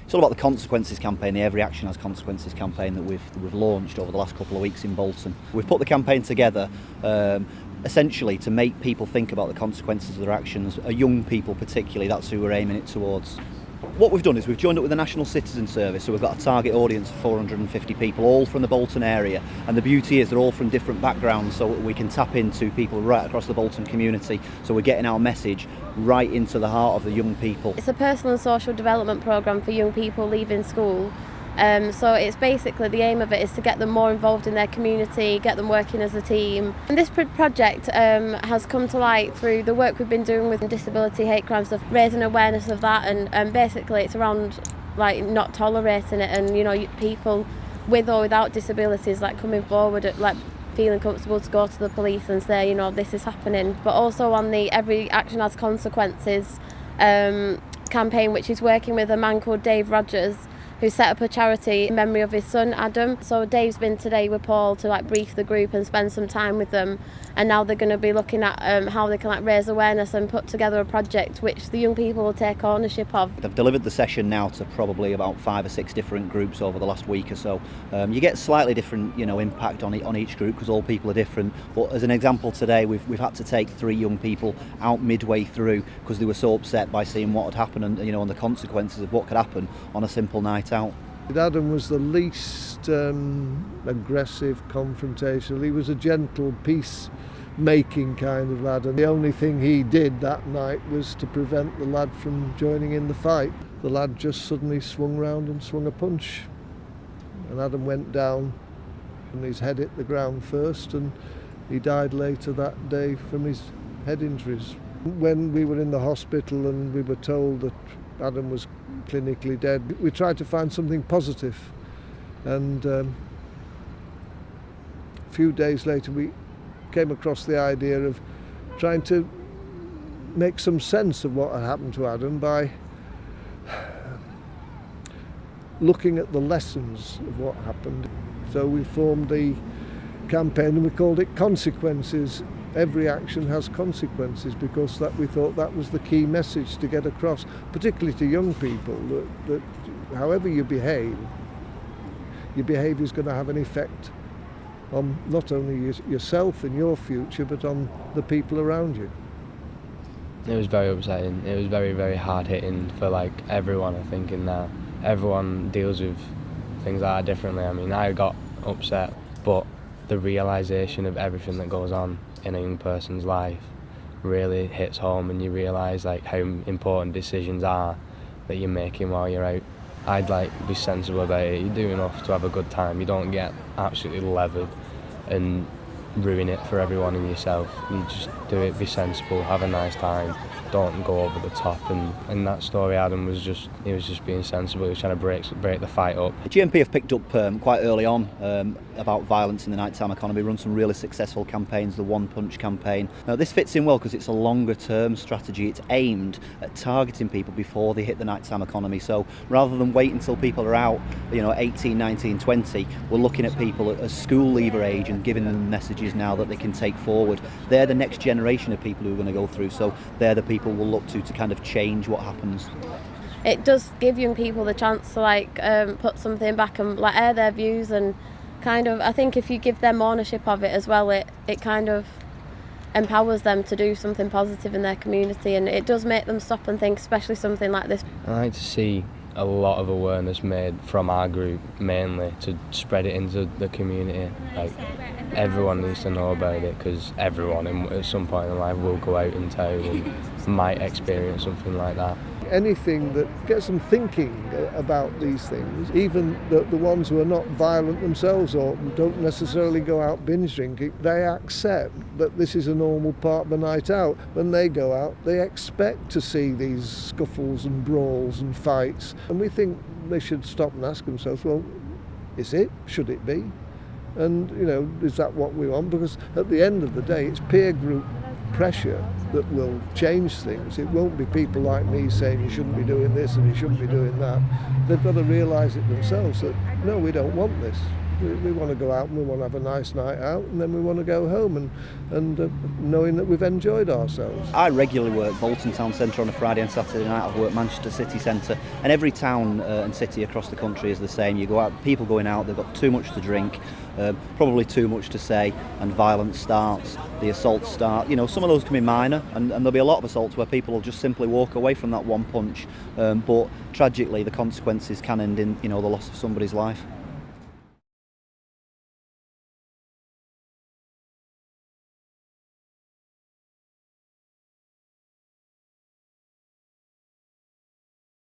It's all about the consequences campaign, the Every Action Has Consequences campaign that we've launched over the last couple of weeks in Bolton. We've put the campaign together essentially to make people think about the consequences of their actions, young people particularly. That's who we're aiming it towards. What we've done is we've joined up with the National Citizen Service, so we've got a target audience of 450 people, all from the Bolton area, and the beauty is they're all from different backgrounds, so we can tap into people right across the Bolton community, so we're getting our message right into the heart of the young people. It's a personal and social development programme for young people leaving school. So it's basically, the aim of it is to get them more involved in their community, get them working as a team. And this project has come to light through the work we've been doing with disability hate crimes, of raising awareness of that, and basically it's around like not tolerating it, and you know, people with or without disabilities like coming forward at like feeling comfortable to go to the police and say, you know, this is happening. But also on the Every Action Has Consequences campaign, which is working with a man called Dave Rogers, who set up a charity in memory of his son Adam. So Dave's been today with Paul to like brief the group and spend some time with them, and now they're going to be looking at how they can like raise awareness and put together a project which the young people will take ownership of. They've delivered the session now to probably about 5 or 6 different groups over the last week or so. You get slightly different, impact on each group because all people are different. But as an example today, we've had to take 3 young people out midway through because they were so upset by seeing what had happened and and the consequences of what could happen on a simple night out. Adam was the least aggressive, confrontational. He was a gentle, peace-making kind of lad, and the only thing he did that night was to prevent the lad from joining in the fight. The lad just suddenly swung round and swung a punch, and Adam went down and his head hit the ground first, and he died later that day from his head injuries. When we were in the hospital and we were told that Adam was clinically dead, we tried to find something positive, and a few days later we came across the idea of trying to make some sense of what had happened to Adam by looking at the lessons of what happened. So we formed the campaign and we called it Consequences. Every action has consequences, because we thought that was the key message to get across, particularly to young people, that however you behave, your behaviour is going to have an effect on not only yourself and your future, but on the people around you. It was very upsetting. It was very, very hard hitting for everyone, I think, in that. Everyone deals with things like that differently. I mean, I got upset, but the realisation of everything that goes on in a young person's life really hits home, and you realise how important decisions are that you're making while you're out. I'd be sensible about it. You do enough to have a good time. You don't get absolutely levered and ruin it for everyone and yourself. You just do it, be sensible, have a nice time, don't go over the top. And in that story, Adam was just being sensible. He was trying to break the fight up. The GMP have picked up quite early on about violence in the nighttime economy, run some really successful campaigns, the One Punch campaign. Now this fits in well because it's a longer term strategy. It's aimed at targeting people before they hit the nighttime economy. So rather than wait until people are out, 18, 19, 20, we're looking at people at school leaver age and giving them messages now that they can take forward. They're the next generation of people who are going to go through, so they're the people we'll look to kind of change what happens. It does give young people the chance to put something back and air their views, and kind of, I think if you give them ownership of it as well, it kind of empowers them to do something positive in their community, and it does make them stop and think, especially something like this. I like to see a lot of awareness made from our group, mainly to spread it into the community. Everyone needs to know about it, because everyone at some point in life will go out in town and might experience something like that. Anything that gets them thinking about these things, even the ones who are not violent themselves or don't necessarily go out binge drinking, they accept that this is a normal part of the night out. When they go out, they expect to see these scuffles and brawls and fights, and we think they should stop and ask themselves, well, is it? Should it be? And, is that what we want? Because at the end of the day, it's peer group pressure that will change things. It won't be people like me saying you shouldn't be doing this and you shouldn't be doing that. They've got to realise it themselves that, no, we don't want this. We want to go out and we want to have a nice night out, and then we want to go home and knowing that we've enjoyed ourselves. I regularly work Bolton Town Centre on a Friday and Saturday night. I've worked Manchester City Centre, and every town and city across the country is the same. You go out, people going out, they've got too much to drink, probably too much to say, and violence starts, the assaults start. You know, some of those can be minor, and there'll be a lot of assaults where people will just simply walk away from that one punch, but tragically the consequences can end in, you know, the loss of somebody's life.